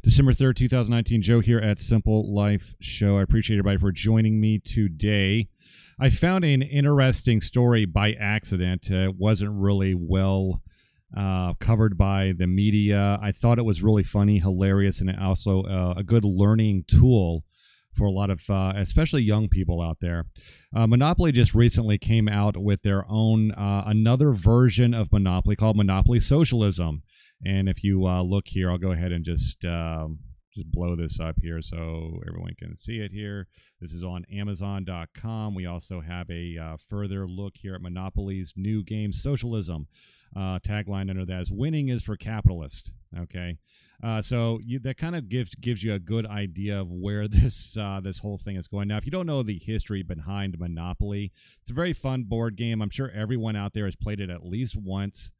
December 3rd, 2019. Joe here at Simple Life Show. I appreciate everybody for joining me today. I found an interesting story by accident. It wasn't really well covered by the media. I thought it was really funny, hilarious, and also a good learning tool for a lot of, especially young people out there. Monopoly just recently came out with their own, another version of Monopoly called Monopoly Socialism. And if you look here, I'll go ahead and just blow this up here so everyone can see it here. This is on Amazon.com. We also have a further look here at Monopoly's new game, Socialism. Tagline under that is "Winning is for capitalists." Okay, so that kind of gives you a good idea of where this whole thing is going. Now, if you don't know the history behind Monopoly, it's a very fun board game. I'm sure everyone out there has played it at least once.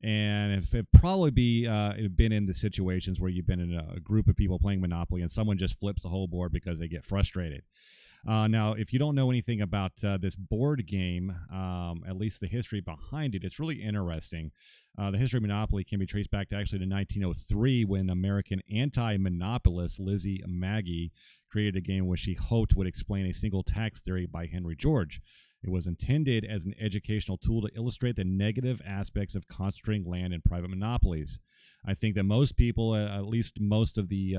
And if it probably been in the situations where you've been in a group of people playing Monopoly and someone just flips the whole board because they get frustrated. Now, if you don't know anything about this board game, at least the history behind it, it's really interesting. The history of Monopoly can be traced back to actually to 1903 when American anti-monopolist Lizzie Magie created a game which she hoped would explain a single tax theory by Henry George. It was intended as an educational tool to illustrate the negative aspects of concentrating land in private monopolies. I think that most people, at least most of the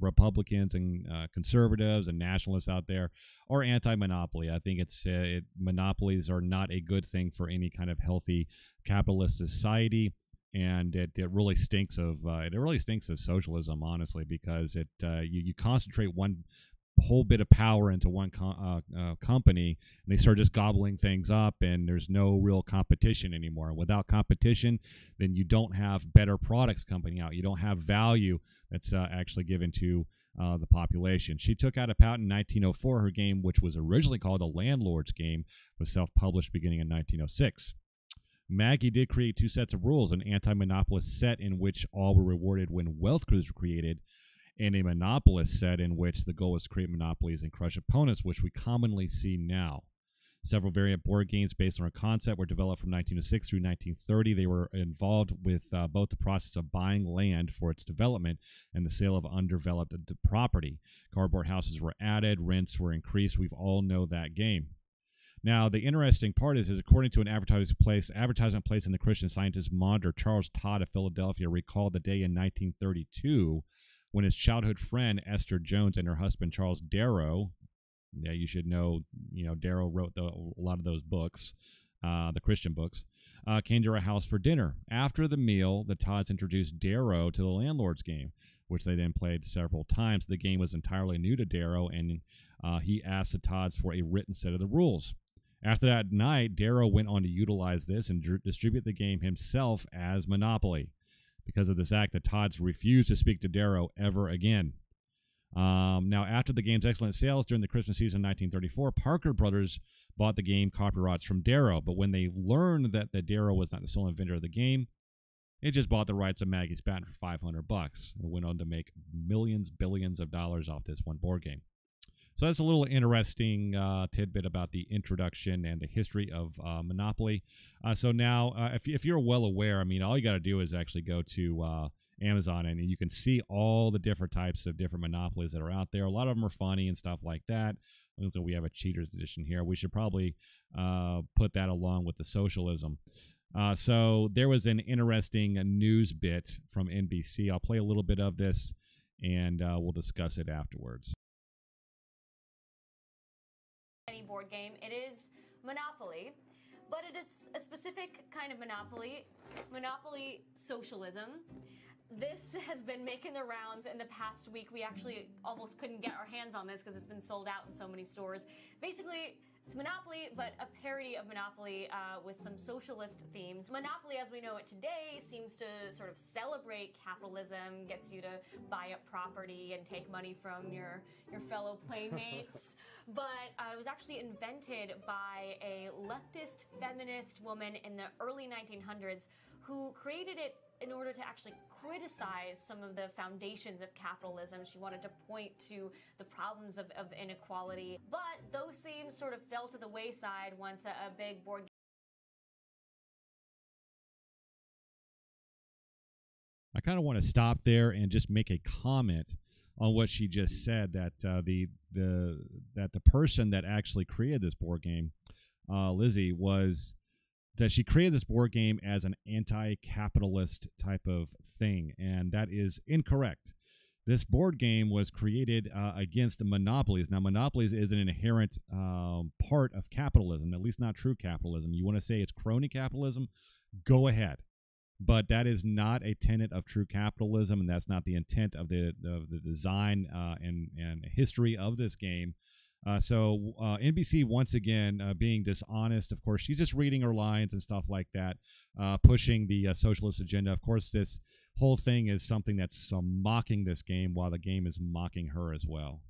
Republicans and conservatives and nationalists out there, are anti-monopoly. I think monopolies are not a good thing for any kind of healthy capitalist society, and it really stinks of socialism, honestly, because you concentrate one whole bit of power into one company, and they start just gobbling things up, and there's no real competition anymore. And without competition, then you don't have better products coming out. You don't have value that's actually given to the population. She took out a patent in 1904. Her game, which was originally called a landlord's game, was self-published beginning in 1906. Maggie did create two sets of rules: an anti-monopolist set in which all were rewarded when wealth was created, and a monopolist set in which the goal was to create monopolies and crush opponents, which we commonly see now. Several variant board games based on her concept were developed from 1906 through 1930. They were involved with both the process of buying land for its development and the sale of undeveloped property. Cardboard houses were added, rents were increased. We've all know that game. Now, the interesting part is according to an advertisement placed in the Christian Scientist Monitor, Charles Todd of Philadelphia recalled the day in 1932 when his childhood friend Esther Jones and her husband Charles Darrow, yeah, you should know, Darrow wrote a lot of those books, the Christian books, came to her house for dinner. After the meal, the Todds introduced Darrow to the landlord's game, which they then played several times. The game was entirely new to Darrow, and he asked the Todds for a written set of the rules. After that night, Darrow went on to utilize this and distribute the game himself as Monopoly. Because of this act, the Todds refused to speak to Darrow ever again. Now, after the game's excellent sales during the Christmas season of 1934, Parker Brothers bought the game copyrights from Darrow. But when they learned that Darrow was not the sole inventor of the game, it just bought the rights of Maggie's patent for $500 and went on to make millions, billions of dollars off this one board game. So that's a little interesting tidbit about the introduction and the history of Monopoly. So now, if you're well aware, I mean, all you got to do is actually go to Amazon, and you can see all the different types of different monopolies that are out there. A lot of them are funny and stuff like that. So we have a cheater's edition here. We should probably put that along with the socialism. So there was an interesting news bit from NBC. I'll play a little bit of this, and we'll discuss it afterwards. Any board game, it is Monopoly, but it is a specific kind of Monopoly Socialism. This has been making the rounds in the past week. We actually almost couldn't get our hands on this because it's been sold out in so many stores. Basically, it's Monopoly, but a parody of Monopoly with some socialist themes. Monopoly, as we know it today, seems to sort of celebrate capitalism, gets you to buy up property and take money from your fellow playmates. But it was actually invented by a leftist feminist woman in the early 1900s who created it in order to actually criticize some of the foundations of capitalism. She wanted to point to the problems of inequality. But those themes sort of fell to the wayside once a big board I kind of want to stop there and just make a comment on what she just said, that the person that actually created this board game, Lizzie, was that she created this board game as an anti-capitalist type of thing, and that is incorrect. This board game was created against monopolies. Now, monopolies is an inherent part of capitalism, at least not true capitalism. You want to say it's crony capitalism? Go ahead. But that is not a tenet of true capitalism, and that's not the intent of the design and history of this game. So NBC, once again, being dishonest. Of course, she's just reading her lines and stuff like that, pushing the socialist agenda. Of course, this whole thing is something that's mocking this game while the game is mocking her as well.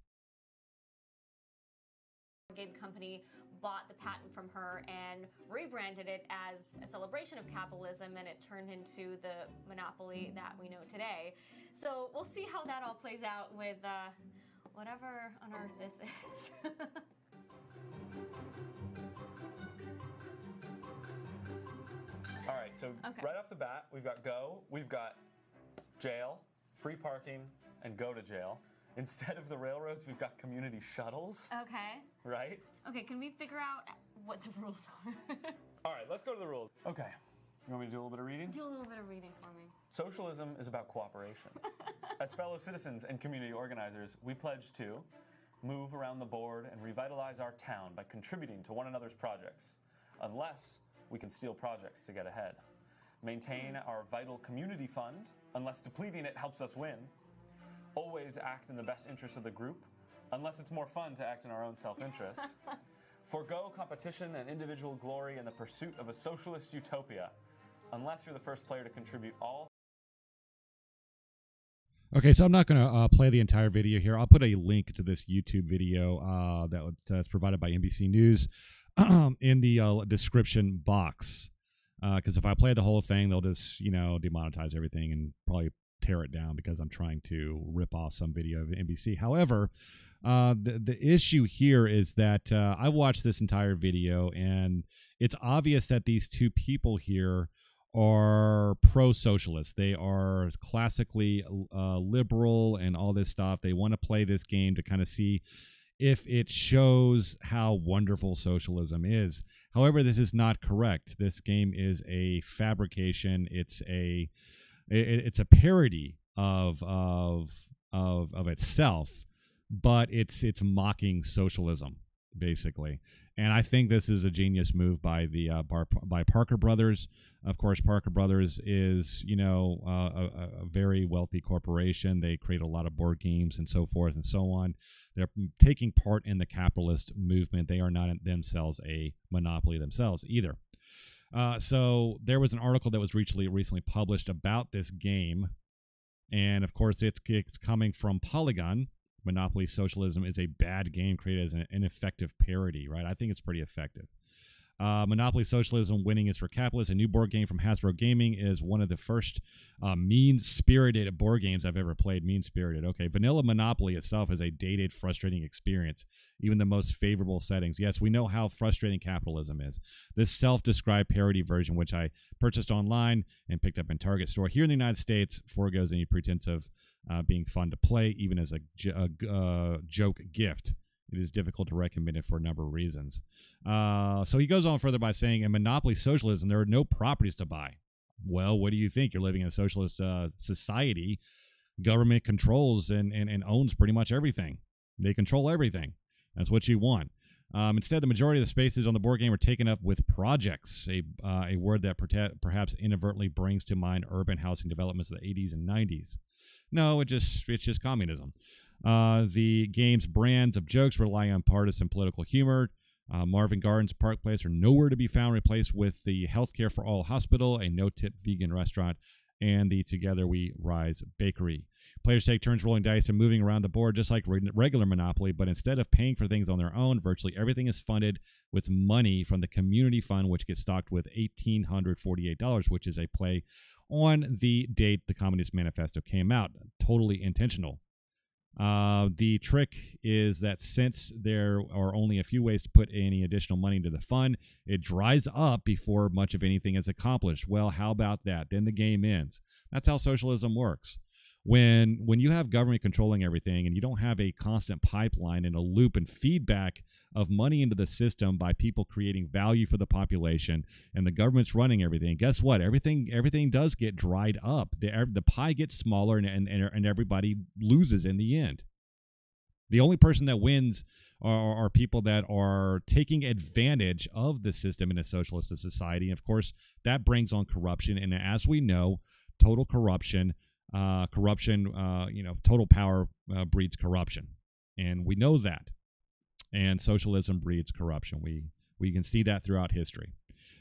Game company bought the patent from her and rebranded it as a celebration of capitalism, and it turned into the monopoly that we know today. So we'll see how that all plays out with whatever on earth this is. All right, so right off the bat, we've got go, we've got jail, free parking, and go to jail. Instead of the railroads, we've got community shuttles. Okay. Right? Okay, can we figure out what the rules are? All right, let's go to the rules. Okay. You want me to do a little bit of reading? Do a little bit of reading for me. Socialism is about cooperation. As fellow citizens and community organizers, we pledge to move around the board and revitalize our town by contributing to one another's projects, unless we can steal projects to get ahead. Maintain our vital community fund, unless depleting it helps us win. Always act in the best interest of the group, unless it's more fun to act in our own self-interest. Forgo competition and individual glory in the pursuit of a socialist utopia, unless you're the first player to contribute all. Okay, so I'm not going to play the entire video here. I'll put a link to this YouTube video that's provided by NBC News in the description box. Because if I play the whole thing, they'll just, demonetize everything and probably tear it down because I'm trying to rip off some video of NBC. However, the issue here is that I've watched this entire video, and it's obvious that these two people here are pro-socialist. They are classically liberal and all this stuff. They want to play this game to kind of see if it shows how wonderful socialism is. However, this is not correct. This game is a fabrication. It's a parody of itself, but it's mocking socialism basically. And I think this is a genius move by the by Parker Brothers. Of course, Parker Brothers is a very wealthy corporation. They create a lot of board games and so forth and so on. They're taking part in the capitalist movement. They are not themselves a monopoly themselves either. So there was an article that was recently published about this game, and of course it's coming from Polygon. Monopoly Socialism is a bad game created as an ineffective parody, right? I think it's pretty effective. Monopoly Socialism winning is for capitalists. A new board game from Hasbro Gaming is one of the first mean-spirited board games I've ever played. Mean-spirited. Okay, vanilla Monopoly itself is a dated, frustrating experience, even the most favorable settings. Yes, we know how frustrating capitalism is. This self-described parody version, which I purchased online and picked up in Target store here in the United States, foregoes any pretense of being fun to play, even as a joke gift. It is difficult to recommend it for a number of reasons. So he goes on further by saying, in Monopoly Socialism, there are no properties to buy. Well, what do you think? You're living in a socialist society. Government controls and owns pretty much everything. They control everything. That's what you want. Instead, the majority of the spaces on the board game are taken up with projects, a word that perhaps inadvertently brings to mind urban housing developments of the 80s and 90s. No, it's just communism. The game's brands of jokes rely on partisan political humor. Marvin Gardens Park Place are nowhere to be found, replaced with the Healthcare for All Hospital, a no-tip vegan restaurant, and the Together We Rise Bakery. Players take turns rolling dice and moving around the board just like regular Monopoly, but instead of paying for things on their own, virtually everything is funded with money from the community fund, which gets stocked with $1,848, which is a play on the date the Communist Manifesto came out. Totally intentional. The trick is that since there are only a few ways to put any additional money into the fund, it dries up before much of anything is accomplished. Well, how about that? Then the game ends. That's how socialism works. When you have government controlling everything and you don't have a constant pipeline and a loop and feedback of money into the system by people creating value for the population, and the government's running everything, guess what? Everything does get dried up. The pie gets smaller, and everybody loses in the end. The only person that wins are people that are taking advantage of the system in a socialist society. And of course, that brings on corruption. And as we know, total corruption, total power breeds corruption. And we know that. And socialism breeds corruption. We can see that throughout history.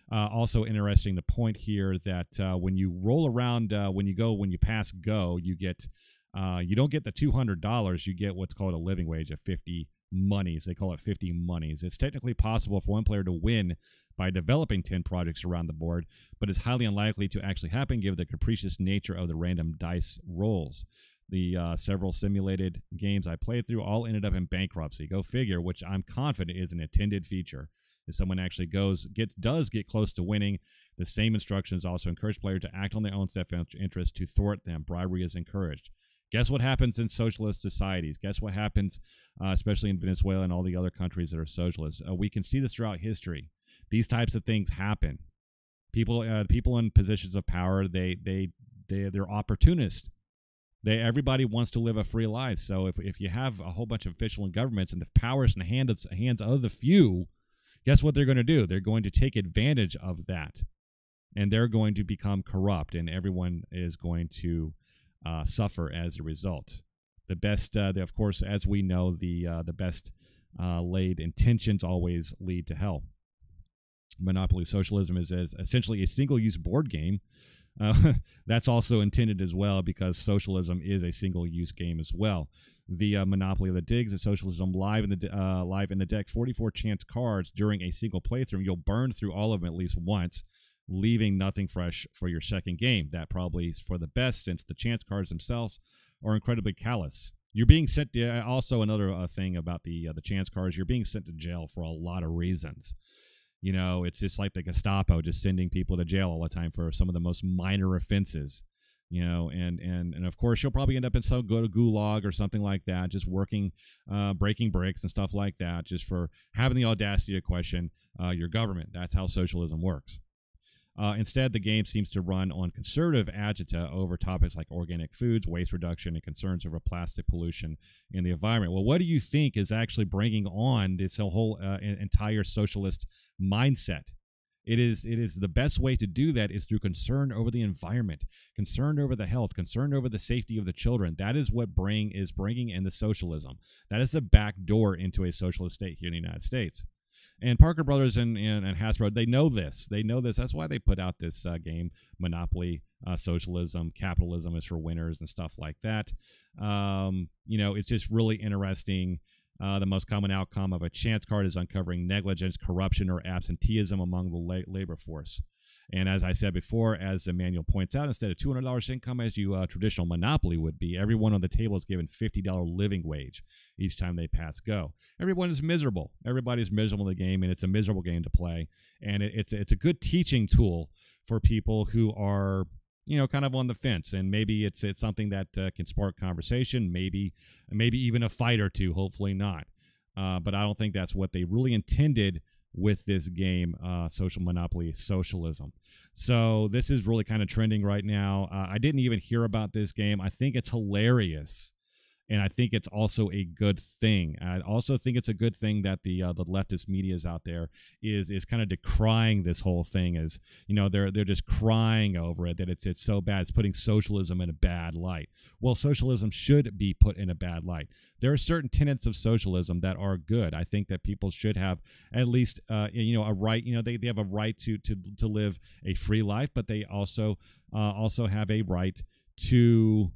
Also interesting, the point here that when you roll around, when you pass go, you get you don't get the $200. You get what's called a living wage of 50 monies. They call it 50 monies. It's technically possible for one player to win by developing 10 projects around the board, but it's highly unlikely to actually happen given the capricious nature of the random dice rolls. The several simulated games I played through all ended up in bankruptcy. Go figure, which I'm confident is an intended feature. If someone actually does get close to winning, the same instructions also encourage players to act on their own self-interest to thwart them. Bribery is encouraged. Guess what happens in socialist societies? Guess what happens, especially in Venezuela and all the other countries that are socialist? We can see this throughout history. These types of things happen. People in positions of power, they're opportunists. Everybody wants to live a free life. So if you have a whole bunch of official and governments and the power is in the hands of the few, guess what they're going to do? They're going to take advantage of that, and they're going to become corrupt, and everyone is going to suffer as a result. The best, of course, as we know, the best laid intentions always lead to hell. Monopoly Socialism is essentially a single-use board game. That's also intended as well because socialism is a single-use game as well. The Monopoly of the Digs is Socialism live in the deck. 44 chance cards during a single playthrough. You'll burn through all of them at least once, leaving nothing fresh for your second game. That probably is for the best since the chance cards themselves are incredibly callous. You're being sent. Also, another thing about the chance cards, you're being sent to jail for a lot of reasons. You know, it's just like the Gestapo just sending people to jail all the time for some of the most minor offenses. You know, and of course you'll probably end up in some go to gulag or something like that, just working, breaking bricks and stuff like that, just for having the audacity to question your government. That's how socialism works. Instead, the game seems to run on conservative agita over topics like organic foods, waste reduction, and concerns over plastic pollution in the environment. Well, what do you think is actually bringing on this whole entire socialist mindset? It is the best way to do that is through concern over the environment, concern over the health, concern over the safety of the children. That is what is bringing in the socialism. That is the back door into a socialist state here in the United States. And Parker Brothers and Hasbro, they know this. They know this. That's why they put out this game, Monopoly, Socialism, Capitalism is for winners and stuff like that. You know, it's just really interesting. The most common outcome of a chance card is uncovering negligence, corruption, or absenteeism among the labor force. And as I said before, as the manual points out, instead of $200 income as traditional Monopoly would be, everyone on the table is given $50 living wage each time they pass go. Everyone is miserable. Everybody's miserable in the game, and it's a miserable game to play. And it's a good teaching tool for people who are, you know, kind of on the fence. And maybe it's something that can spark conversation, maybe even a fight or two, hopefully not. But I don't think that's what they really intended with this game, Social Monopoly Socialism. So this is really kind of trending right now. I didn't even hear about this game. I think it's hilarious. And I think it's also a good thing. I also think it's a good thing that the leftist media is out there is kind of decrying this whole thing. As you know, they're just crying over it, that it's so bad. It's putting socialism in a bad light. Well, socialism should be put in a bad light. There are certain tenets of socialism that are good. I think that people should have at least a right. You know, they have a right to live a free life, but they also have a right to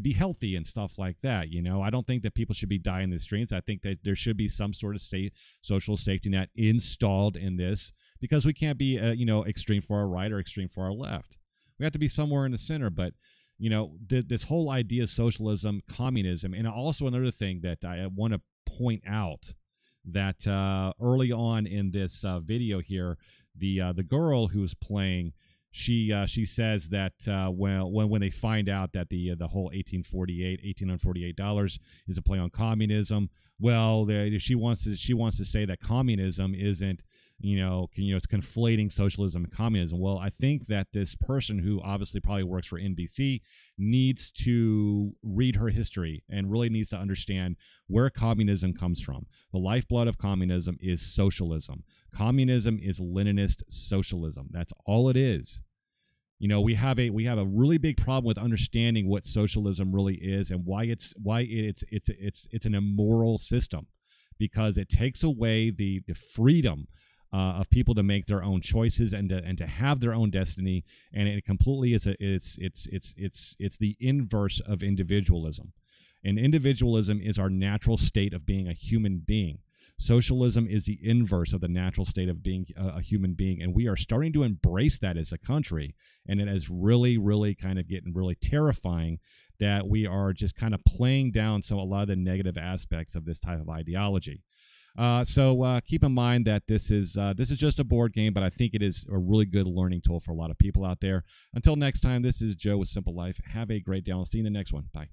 be healthy and stuff like that. You know, I don't think that people should be dying in the streets. I think that there should be some sort of social safety net installed in this, because we can't be extreme far right or extreme far left. We have to be somewhere in the center. But this whole idea of socialism, communism, and also another thing that I want to point out that early on in this video here, the girl who's playing, she says that when they find out that the whole $1,848 is a play on communism, well, she wants to say that communism isn't, it's conflating socialism and communism. Well, I think that this person, who obviously probably works for NBC, needs to read her history and really needs to understand where communism comes from. The lifeblood of communism is socialism. Communism is Leninist socialism. That's all it is. We have a really big problem with understanding what socialism really is and why it's an immoral system, because it takes away the freedom of people to make their own choices and to have their own destiny, and it completely is it's the inverse of individualism. And individualism is our natural state of being a human being. Socialism is the inverse of the natural state of being a human being, and we are starting to embrace that as a country, and it is really, really kind of getting really terrifying that we are just kind of playing down a lot of the negative aspects of this type of ideology. So keep in mind that this is just a board game, but I think it is a really good learning tool for a lot of people out there. Until next time, this is Joe with Simple Life. Have a great day. I'll see you in the next one. Bye.